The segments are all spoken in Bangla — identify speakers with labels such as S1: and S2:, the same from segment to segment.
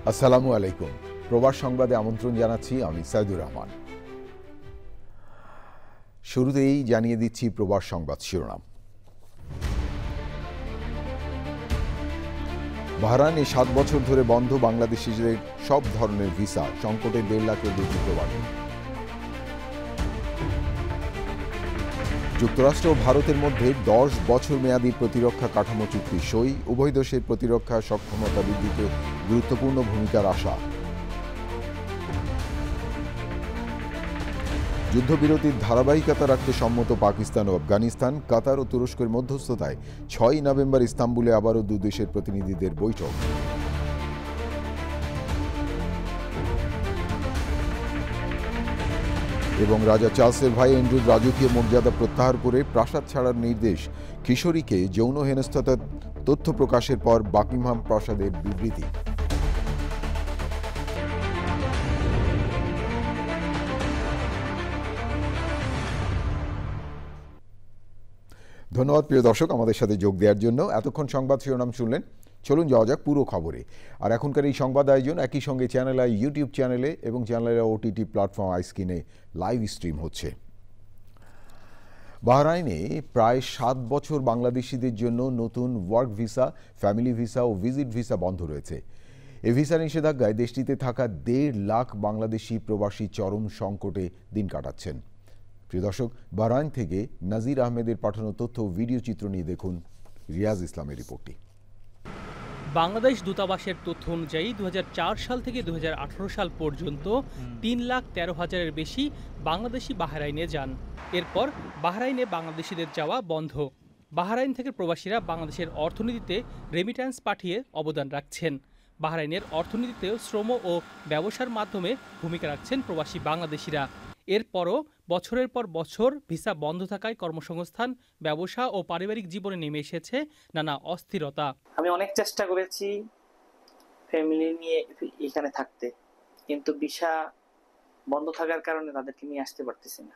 S1: আসসালামু আলাইকুম। প্রবাস সংবাদে আমন্ত্রণ জানাচ্ছি আমি সাইদুর রহমান। শুরুতেই জানিয়ে দিচ্ছি প্রবাস সংবাদ শিরোনাম। বাহরাইনে 7 বছর ধরে বন্ধ বাংলাদেশিদের সব ধরনের ভিসা, সংকটে 1.5 লাখের বেশি প্রবাসী। যুক্তরাষ্ট্র ও ভারতের মধ্যে 10 বছর মেয়াদী প্রতিরক্ষা কাঠামো চুক্তি সই, উভয় দেশের প্রতিরক্ষা সক্ষমতা বৃদ্ধিতে গুরুত্বপূর্ণ ভূমিকার আশা। যুদ্ধবিরতির ধারাবাহিকতা রাখতে সম্মত পাকিস্তান ও আফগানিস্তান, কাতার ও তুরস্কের মধ্যস্থতায় 6 নভেম্বর ইস্তাম্বুলে আবারও দুই দেশের প্রতিনিধিদের বৈঠক। এবং রাজা চার্লসের ভাই অ্যান্ড্রুর রাজকীয় মর্যাদা প্রত্যাহার করে প্রাসাদ ছাড়ার নির্দেশ, কিশোরীকে যৌন হেনস্থার তথ্য প্রকাশের পর বাকিংহাম প্রাসাদের বিবৃতি। ধন্যবাদ প্রিয় দর্শক আমাদের সাথে যোগ দেওয়ার জন্য। এতক্ষণ সংবাদ শিরোনাম শুনলেন, চলুন যাওয়া যাক পুরো খবরে। আর এখনকার এই সংবাদ আয়োজন একই সঙ্গে চ্যানেল আই ইউটিউব চ্যানেলে এবং চ্যানেল আই ওটিটি প্ল্যাটফর্ম আইস্ক্রিনে লাইভ স্ট্রিম হচ্ছে। বাহরাইনে প্রায় 7 বছর বাংলাদেশিদের জন্য নতুন ওয়ার্ক ভিসা, ফ্যামিলি ভিসা ও ভিজিট ভিসা বন্ধ রয়েছে। এই ভিসা নিষেধাজ্ঞায় দেশটিতে থাকা 1.5 লাখ বাংলাদেশি প্রবাসী চরম সংকটে দিন কাটাচ্ছেন। প্রিয় দর্শক, বাহরাইন থেকে নাজির আহমেদের পাঠানো তথ্য ও ভিডিও চিত্র নিয়ে দেখুন রিয়াজ ইসলামের রিপোর্টটি।
S2: বাংলাদেশ দূতাবাসের তথ্য অনুযায়ী 2004 সাল থেকে 2018 সাল পর্যন্ত 3,13,000-এর বেশি বাংলাদেশি বাহরাইনে যান। এরপর বাহরাইনে বাংলাদেশিদের যাওয়া বন্ধ। বাহরাইন থেকে প্রবাসীরা বাংলাদেশের অর্থনীতিতে রেমিট্যান্স পাঠিয়ে অবদান রাখছেন। বাহরাইনের অর্থনীতিতেও শ্রম ও ব্যবসার মাধ্যমে ভূমিকা রাখছেন প্রবাসী বাংলাদেশিরা। এরপরও বছরের পর বছর ভিসা বন্ধ থাকায় কর্মসংস্থান, ব্যবসা ও পারিবারিক জীবনে নেমে এসেছে নানা অস্থিরতা।
S3: আমি অনেক চেষ্টা করেছি ফ্যামিলি নিয়ে এখানে থাকতে, কিন্তু ভিসা বন্ধ থাকার কারণে তাদেরকে নিয়ে আসতে পারতেছি না।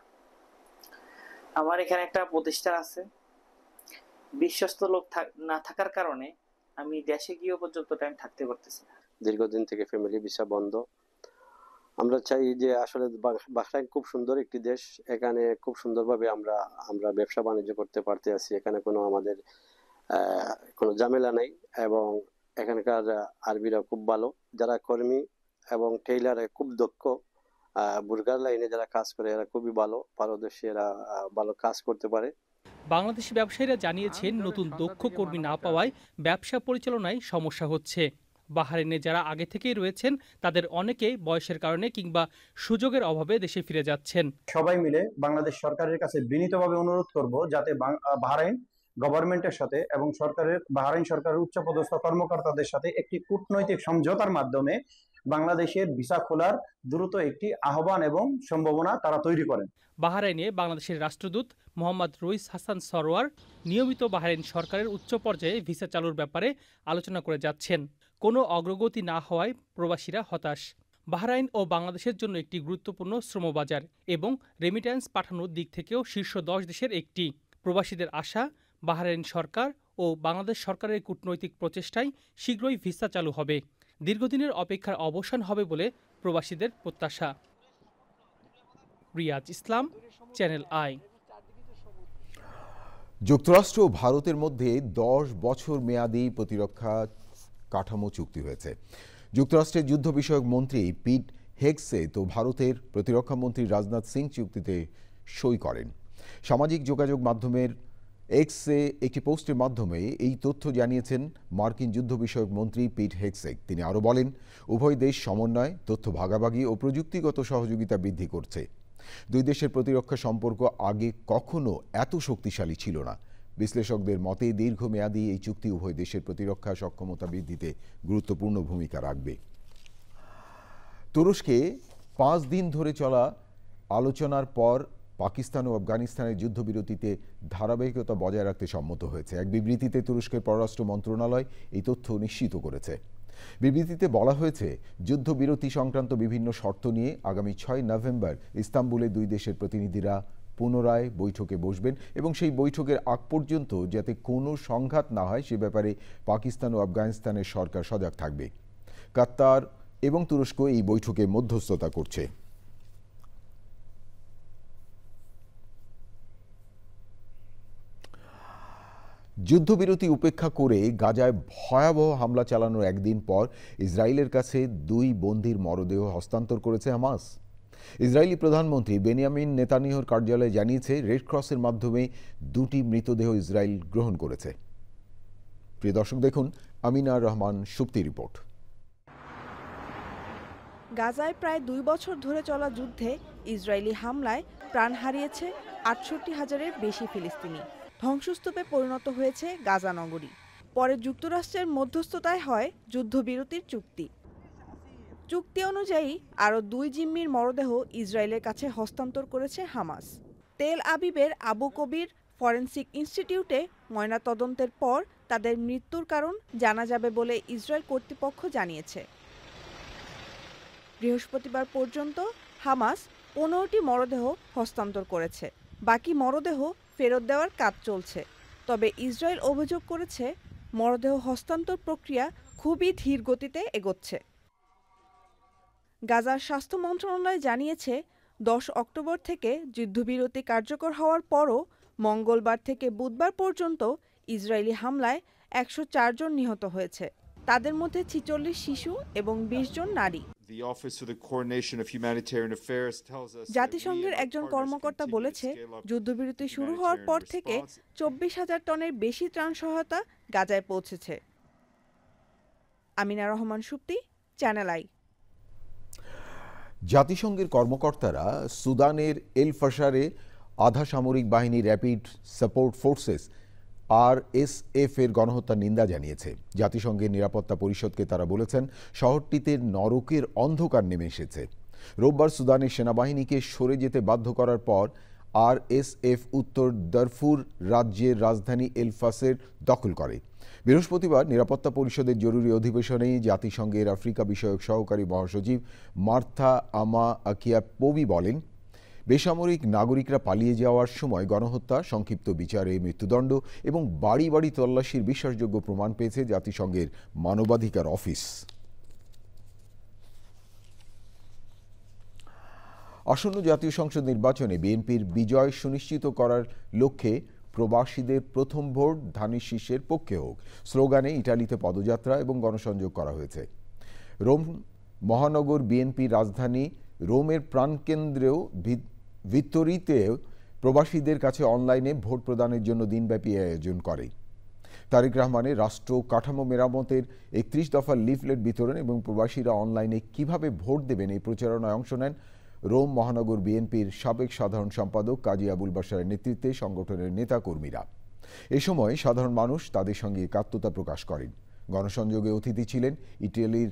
S3: আমার এখানে একটা প্রতিষ্ঠান আছে, বিশ্বস্ত লোক না থাকার কারণে আমি দেশে গিয়ে পর্যন্ত টাইম থাকতে পারতেছি না।
S4: দীর্ঘদিন থেকে ফ্যামিলি ভিসা বন্ধ। আমরা চাই যে আসলে বাহরাইন খুব সুন্দর একটি দেশ, এখানে খুব সুন্দরভাবে আমরা ব্যবসা বাণিজ্য করতে পারতে আছি। এখানে আমাদের কোনো ঝামেলা নেই এবং এখানকার আরবিরা খুব ভালো, যারা কর্মী এবং টেইলারে খুব দক্ষ, বুর্গার লাইনে যারা কাজ করে এরা খুবই ভালো, পারদর্শী, এরা ভালো কাজ করতে পারে।
S2: বাংলাদেশি ব্যবসায়ীরা জানিয়েছেন নতুন দক্ষ কর্মী না পাওয়ায় ব্যবসা পরিচালনায় সমস্যা হচ্ছে। বাহরাইনে যারা আগে থেকেই রয়েছেন তাদের অনেকেই বয়সের কারণে কিংবা সুযোগের অভাবে দেশে ফিরে যাচ্ছেন।
S5: সবাই মিলে বাংলাদেশ সরকারের কাছে বিনীতভাবে অনুরোধ করব যাতে বাহরাইন গভর্নমেন্টের সাথে এবং বাহরাইন সরকারের উচ্চপদস্থ কর্মকর্তাদের সাথে একটি কূটনৈতিক সমঝোতার মাধ্যমে বাংলাদেশের ভিসা খোলার দ্রুত একটি আহ্বান এবং সম্ভাবনা তারা তৈরি করেন।
S2: বাহরাইনে বাংলাদেশের রাষ্ট্রদূত মোহাম্মদ রইস হাসান সরোয়ার নিয়মিত বাহরাইন সরকারের উচ্চ পর্যায়ে ভিসা চালুর ব্যাপারে আলোচনা করে যাচ্ছেন। কোনো অগ্রগতি না হওয়ায় প্রবাসীরা হতাশ। বাহরাইন ও বাংলাদেশের জন্য একটি গুরুত্বপূর্ণ শ্রমবাজার এবং রেমিট্যান্স পাঠানোর দিক থেকেও শীর্ষ 10 দেশের একটি। প্রবাসীদের আশা, বাহরাইন সরকার ও বাংলাদেশ সরকারের কূটনৈতিক প্রচেষ্টায় শীঘ্রই ভিসা চালু হবে। দীর্ঘদিনের অপেক্ষার অবসান হবে বলে প্রবাসীদের প্রত্যাশা। রিয়াজ ইসলাম, চ্যানেল আই।
S1: যুক্তরাষ্ট্র ও ভারতের মধ্যে 10 বছর মেয়াদী প্রতিরক্ষা কাঠামো চুক্তি হয়েছে। যুক্তরাষ্ট্রের যুদ্ধ বিষয়ক মন্ত্রী পিট হেগসেথ ও ভারতের প্রতিরক্ষা মন্ত্রী রাজনাথ সিং চুক্তিতে সই করেন। সামাজিক যোগাযোগ মাধ্যমের এক্সে একটি পোস্টের মাধ্যমে এই তথ্য জানিয়েছেন মার্কিন যুদ্ধ বিষয়ক মন্ত্রী পিট হেগসেথ। তিনি আরও বলেন, উভয় দেশ সমন্বয়, তথ্য ভাগাভাগি ও প্রযুক্তিগত সহযোগিতা বৃদ্ধি করছে। দুই দেশের প্রতিরক্ষা সম্পর্ক আগে কখনো এত শক্তিশালী ছিল না। বিশ্লেষকদের মতে দীর্ঘমেয়াদী এই চুক্তি উভয় দেশের প্রতিরক্ষা সক্ষমতা বৃদ্ধিতে গুরুত্বপূর্ণ ভূমিকা রাখবে। তুরস্কে 5 দিন ধরে চলা আলোচনার পর পাকিস্তান ও আফগানিস্তানের যুদ্ধবিরতিতে ধারাবাহিকতা বজায় রাখতে সম্মত হয়েছে। এক বিবৃতিতে তুরস্কের পররাষ্ট্র মন্ত্রণালয় এই তথ্য নিশ্চিত করেছে। বিবৃতিতে বলা হয়েছে, যুদ্ধবিরতি সংক্রান্ত বিভিন্ন শর্ত নিয়ে আগামী 6 নভেম্বর ইস্তাম্বুলে দুই দেশের প্রতিনিধিরা পুনরায় বৈঠকে বসবেন এবং সেই বৈঠকের আগ পর্যন্ত যাতে কোনো সংঘাত না হয় সে ব্যাপারে পাকিস্তান ও আফগানিস্তানের সরকার সজাগ থাকবে। কাতার এবং তুরস্ক এই বৈঠকে মধ্যস্থতা করছে। যুদ্ধবিরতি উপেক্ষা করে গাজায় ভয়াবহ হামলা চালানোর একদিন পর ইসরায়েলের কাছে 2 বন্দীর মরদেহ হস্তান্তর করেছে হামাস। ইসরায়েলি প্রধানমন্ত্রী বেনিয়ামিন নেতানিয়াহুর কার্যালয় জানিয়েছে রেড ক্রসের মাধ্যমে 2টি মৃতদেহ ইসরায়েল গ্রহণ করেছে। প্রিয় দর্শক, দেখুন আমিনা রহমান সুপ্তি রিপোর্ট।
S6: গাজায় প্রায় 2 বছর ধরে চলা যুদ্ধে ইসরায়েলি হামলায় প্রাণ হারিয়েছে 68,000-এর বেশি ফিলিস্তিনি। ধ্বংসস্তূপে পরিণত হয়েছে গাজা নগরী। পরে যুক্তরাষ্ট্রের মধ্যস্থতায় হয় যুদ্ধবিরতির চুক্তি। চুক্তি অনুযায়ী আরও 2 জিম্মির মরদেহ ইসরায়েলের কাছে হস্তান্তর করেছে হামাস। তেল আবিবের আবু কবির ফরেনসিক ইনস্টিটিউটে ময়নাতদন্তের পর তাদের মৃত্যুর কারণ জানা যাবে বলে ইসরায়েল কর্তৃপক্ষ জানিয়েছে। বৃহস্পতিবার পর্যন্ত হামাস 15টি মরদেহ হস্তান্তর করেছে। বাকি মরদেহ ফেরত দেওয়ার কাজ চলছে। তবে ইসরায়েল অভিযোগ করেছে মরদেহ হস্তান্তর প্রক্রিয়া খুবই ধীর গতিতে এগোচ্ছে। গাজার স্বাস্থ্য মন্ত্রণালয় জানিয়েছে 10 অক্টোবর থেকে যুদ্ধবিরতি কার্যকর হওয়ার পরও মঙ্গলবার থেকে বুধবার পর্যন্ত ইসরায়েলি হামলায় 104 জন নিহত হয়েছে। তাদের মধ্যে 46 শিশু এবং 20 জন নারী। জাতিসংঘের একজন কর্মকর্তা বলেছে, যুদ্ধবিরতি শুরু হওয়ার পর থেকে 24,000 টনের বেশি ত্রাণ সহায়তা গাজায় পৌঁছেছে। Amina Rahman Supti, channel I.
S1: জাতিসংঘের কর্মকর্তারা সুদানের এল ফাশারে আধা সামরিক বাহিনী র্যাপিড সাপোর্ট ফোর্সেস RSF এর গণহত্যার নিন্দা জানিয়েছে। জাতিসংঘের নিরাপত্তা পরিষদকে তারা বলেছেন শহরটিতে নরকের অন্ধকার নেমে এসেছে। রোববার সুদানের সেনাবাহিনীকে সরে যেতে বাধ্য করার পর RSF উত্তর দারফুর রাজ্যের রাজধানী এল ফাসের দখল করে। বৃহস্পতিবার নিরাপত্তা পরিষদের জরুরি অধিবেশনে জাতিসংঘের আফ্রিকা বিষয়ক সহকারী মহাসচিব মার্থা আমা আকিয়া পোবি বলেন, বেসামরিক নাগরিকরা পালিয়ে যাওয়ার সময় গণহত্যা, সংক্ষিপ্ত বিচারে মৃত্যুদণ্ড এবং বাড়ি বাড়ি তল্লাশির বিশ্বাসযোগ্য প্রমাণ পেয়েছে জাতিসংঘের মানবাধিকার অফিস। আসন্ন জাতীয় সংসদ নির্বাচনে বিএনপির বিজয় সুনিশ্চিত করার লক্ষ্যে প্রবাসীদের প্রথম ভোট ধানের শীষের পক্ষে হোক স্লোগানে ইটালিতে পদযাত্রা এবং গণসংযোগ করা হয়েছে। রোম মহানগর বিএনপি রাজধানী রোমের প্রাণকেন্দ্রেও ভিত্তরিতে প্রবাসীদের কাছে অনলাইনে ভোট প্রদানের জন্য দিনব্যাপী আয়োজন করে। তারেক রহমানের রাষ্ট্র কাঠামো মেরামতের 31 দফা লিফলেট বিতরণ এবং প্রবাসীরা অনলাইনে কিভাবে ভোট দেবেন এই প্রচারণায় অংশ নেন রোম মহানগর বিএনপির সাবেক সাধারণ সম্পাদক কাজী আবুল বাশারের নেতৃত্বে সংগঠনের নেতাকর্মীরা। এ সময় সাধারণ মানুষ তাদের সঙ্গে একাত্মতা প্রকাশ করেন। গণসংযোগে অতিথি ছিলেন ইটালির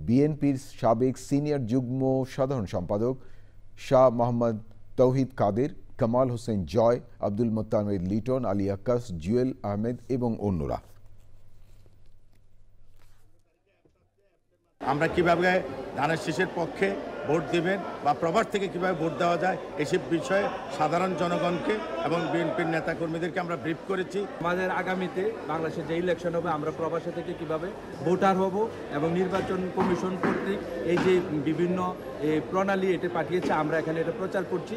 S1: বিএনপির সাবেক সিনিয়র যুগ্ম সাধারণ সম্পাদক শাহ মোহাম্মদ তৌহিদ কাদের, কামাল হোসেন জয়, আব্দুল মোত্তামেদ লিটন, আলী আক্কাস, জুয়েল আহমেদ এবং অন্যরা।
S7: আমরা কিভাবে ধানের শীষের পক্ষে ভোট দিবেন বা প্রবাস থেকে কিভাবে ভোট দেওয়া যায় এসব বিষয়ে সাধারণ জনগণকে এবং বিএনপির নেতাকর্মীদেরকে আমরা ব্রিফ করেছি।
S8: আমাদের আগামীতে বাংলাদেশের যে ইলেকশন হবে আমরা প্রবাসী থেকে কিভাবে ভোটার হব এবং নির্বাচন কমিশন কর্তৃক এই যে বিভিন্ন প্রণালী এটা পাঠিয়েছে আমরা এখানে এটা প্রচার করছি।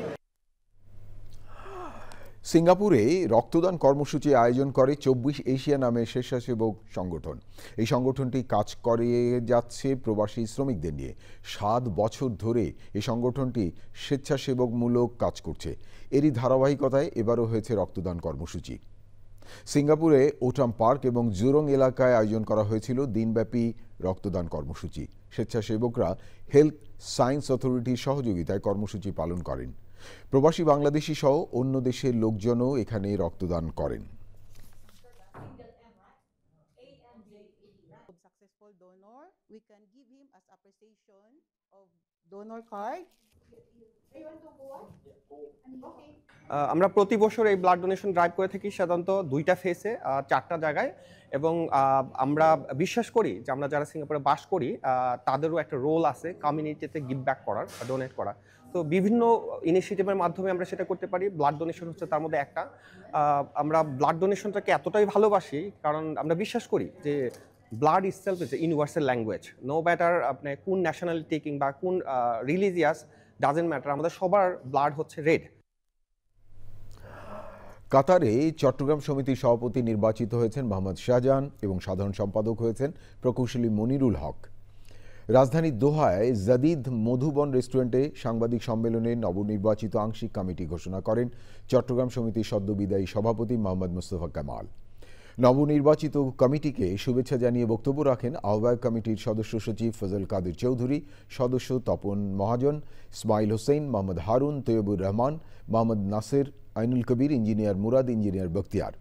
S1: সিঙ্গাপুরে রক্তদান কর্মসূচি আয়োজন করে 24 এশিয়া নামের স্বেচ্ছাসেবক সংগঠন। এই সংগঠনটি কাজ করে যাচ্ছে প্রবাসী শ্রমিকদের নিয়ে। 7 বছর ধরে এই সংগঠনটি স্বেচ্ছাসেবকমূলক কাজ করছে। এরই ধারাবাহিকতায় এবারও হয়েছে রক্তদান কর্মসূচি। সিঙ্গাপুরে ওটাম পার্ক এবং জুরং এলাকায় আয়োজন করা হয়েছিল দিনব্যাপী রক্তদান কর্মসূচি। স্বেচ্ছাসেবকরা হেলথ সায়েন্স অথরিটির সহযোগিতায় কর্মসূচি পালন করেন। প্রবাসী বাংলাদেশি সহ অন্য দেশের লোকজনও এখানে রক্তদান করেন।
S9: আমরা প্রতি বছর এই ব্লাড ডোনেশন ড্রাইভ করে থাকি সাধারণত 2টা ফেসে 4টা জায়গায় এবং আমরা বিশ্বাস করি যে আমরা যারা সিঙ্গাপুরে বাস করি তাদেরও একটা রোল আছে কমিউনিটিতে গিভ ব্যাক করার, ডোনেট করা। তো বিভিন্ন ইনিশিয়েটিভের মাধ্যমে আমরা সেটা করতে পারি। ব্লাড ডোনেশন হচ্ছে তার মধ্যে একটা। আমরা ব্লাড ডোনেশনটাকে এতটাই ভালোবাসি কারণ আমরা বিশ্বাস করি যে blood itself is universal language, no matter আপনি কোন ন্যাশনালিটি কিংবা কোন রিলিজিয়াস, ডাজেন্ট ম্যাটার, আমাদের সবার ব্লাড হচ্ছে রেড।
S1: কাতারে চট্টগ্রাম সমিতির সভাপতি নির্বাচিত হয়েছেন মোহাম্মদ শাহজাহান এবং সাধারণ সম্পাদক হয়েছেন প্রকৌশলী মনিরুল হক। রাজধানীর দোহায় জাদিদ মধুবন রেস্টুরেন্টে সাংবাদিক সম্মেলনে নবনির্বাচিত আংশিক কমিটি ঘোষণা করেন চট্টগ্রাম সমিতির সদ্যবিদায়ী সভাপতি মোহাম্মদ মুস্তফা কামাল। নবনির্বাচিত কমিটিকে শুভেচ্ছা জানিয়ে বক্তব্য রাখেন আহ্বায়ক কমিটির সদস্য সচিব ফজল কাদের চৌধুরী, সদস্য তপন মহাজন, ইসমাইল হোসেন, মোহাম্মদ হারুন, তৈয়বুর রহমান, মোহাম্মদ নাসের, আইনুল কবির, ইঞ্জিনিয়ার মুরাদ, ইঞ্জিনিয়ার বখতিয়ার।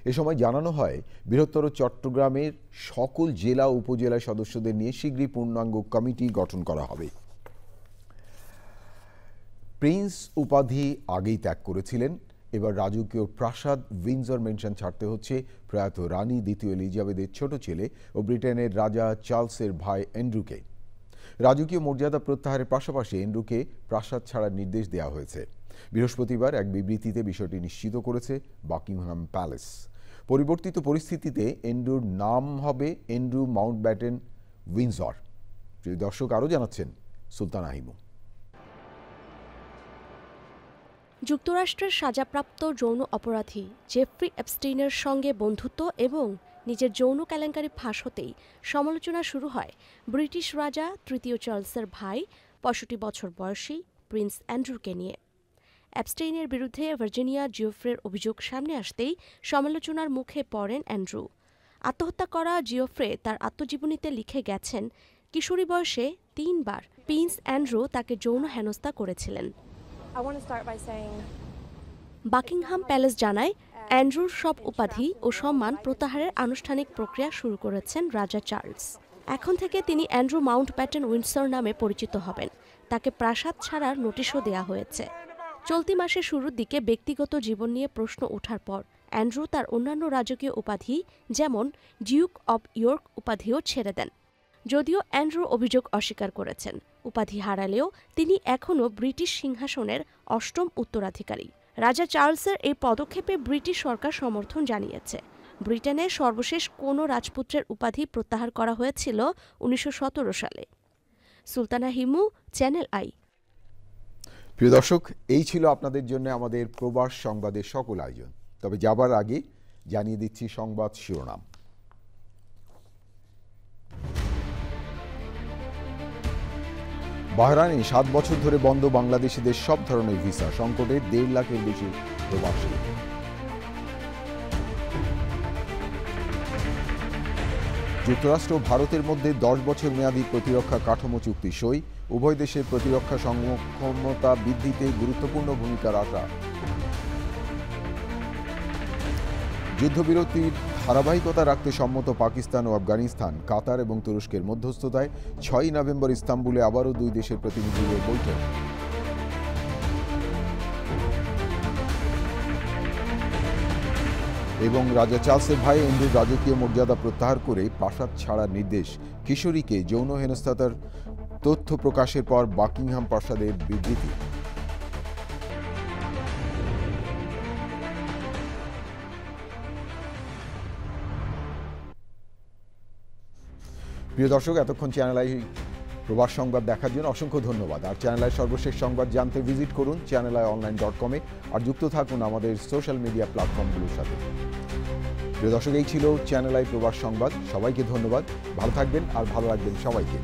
S1: এ সময় জানানো হয় বৃহত্তর চট্টগ্রামের সকল জেলা উপজেলা সদস্যদের নিয়ে শীঘ্রই পূর্ণাঙ্গ কমিটি গঠন করা হবে। প্রিন্স উপাধি আগেই ত্যাগ করেছিলেন, এবার রাজকীয় প্রাসাদ উইন্ডসর ম্যানশন ছাড়তে হচ্ছে প্রয়াত রানী দ্বিতীয় এলিজাবেথের ছোট ছেলে ও ব্রিটেনের রাজা চার্লসের ভাই অ্যান্ড্রুকে। রাজকীয় মর্যাদা প্রত্যাহারের পাশাপাশি অ্যান্ড্রুকে প্রাসাদ ছাড়ার নির্দেশ দেওয়া হয়েছে। বৃহস্পতিবার এক বিবৃতিতে বিষয়টি নিশ্চিত করেছে বাকিংহাম প্যালেস। পরিবর্তিত পরিস্থিতিতে অ্যান্ড্রুর নাম হবে অ্যান্ড্রু মাউন্টব্যাটেন উইন্ডসর। প্রিয় দর্শক, আরও জানাচ্ছেন সুলতানা হিমু।
S10: যুক্তরাষ্ট্রের সাজাপ্রাপ্ত যৌন অপরাধী জেফ্রি এপস্টেইনের সঙ্গে বন্ধুত্ব এবং নিজের যৌন কেলেঙ্কারি ফাঁস হতেই সমালোচনা শুরু হয় ব্রিটিশ রাজা তৃতীয় চার্লসের ভাই ৬৫ বছর বয়সী প্রিন্স অ্যান্ড্রুকে নিয়ে। অ্যাপস্টেইনের বিরুদ্ধে ভার্জিনিয়া জিওফ্রের অভিযোগ সামনে আসতেই সমালোচনার মুখে পড়েন অ্যান্ড্রু। আত্মহত্যা করা জিওফ্রে তার আত্মজীবনীতে লিখে গেছেন, কিশোরী বয়সে ৩ বার প্রিন্স অ্যান্ড্রু তাকে যৌন হেনস্থা করেছিলেন। বাকিংহাম প্যালেস জানায়, অ্যান্ড্রুর সব উপাধি ও সম্মান প্রত্যাহারের আনুষ্ঠানিক প্রক্রিয়া শুরু করেছেন রাজা চার্লস। এখন থেকে তিনি অ্যান্ড্রু মাউন্টব্যাটেন উইন্ডসর নামে পরিচিত হবেন। তাকে প্রাসাদ ছাড়ার নোটিশও দেয়া হয়েছে। চলতি মাসের শুরুর দিকে ব্যক্তিগত জীবন নিয়ে প্রশ্ন ওঠার পর অ্যান্ড্রু তার অন্যান্য রাজকীয় উপাধি যেমন ডিউক অব ইয়র্ক উপাধিও ছেড়ে দেন। যদিও অ্যান্ড্রু অভিযোগ অস্বীকার করেছেন, উপাধি হারালেও তিনি এখনও ব্রিটিশ সিংহাসনের ৮ম উত্তরাধিকারী। রাজা চার্লসের এই পদক্ষেপে ব্রিটিশ সরকার সমর্থন জানিয়েছে। ব্রিটেনের সর্বশেষ কোনো রাজপুত্রের উপাধি প্রত্যাহার করা হয়েছিল ১৯১৭ সালে। Sultana Himu, channel I.
S1: প্রিয় দর্শক, এই ছিল আপনাদের জন্য আমাদের প্রবাস সংবাদের সকল আয়োজন। তবে যাবার আগে জানিয়ে দিচ্ছি সংবাদ শিরোনাম। বাহরাইনে ৭ বছর ধরে বন্ধ বাংলাদেশিদের সব ধরনের ভিসা, সংকটে ১.৫ লাখের বেশি প্রবাসী। যুক্তরাষ্ট্র ও ভারতের মধ্যে ১০ বছর মেয়াদী প্রতিরক্ষা কাঠামো চুক্তি সই, উভয় দেশের প্রতিরক্ষা সক্ষমতা বৃদ্ধিতে গুরুত্বপূর্ণ ভূমিকার আশা। যুদ্ধবিরতির ধারাবাহিকতা রাখতে সম্মত পাকিস্তান ও আফগানিস্তান, কাতার এবং তুরস্কের মধ্যস্থতায় ৬ই নভেম্বর ইস্তাম্বুলে আবারও দুই দেশের প্রতিনিধিদের বৈঠক। এবং রাজা চার্লসের ভাই অ্যান্ড্রুর রাজকীয় মর্যাদা প্রত্যাহার করে প্রাসাদ ছাড়ার নির্দেশ। কিশোরীকে যৌন হেনস্থার তথ্য প্রকাশের পর বাকিংহাম প্রাসাদের বিবৃতি। প্রিয় দর্শক, এতক্ষণ চ্যানেল আই প্রবাস সংবাদ দেখার জন্য অসংখ্য ধন্যবাদ। আর চ্যানেল আই সর্বশেষ সংবাদ জানতে ভিজিট করুন channelionline.com-এ আর যুক্ত থাকুন আমাদের সোশ্যাল মিডিয়া প্ল্যাটফর্মগুলোর সাথে। প্রিয় দর্শক, এই ছিল চ্যানেল আই প্রবাস সংবাদ। সবাইকে ধন্যবাদ, ভালো থাকবেন আর ভালো রাখবেন সবাইকে।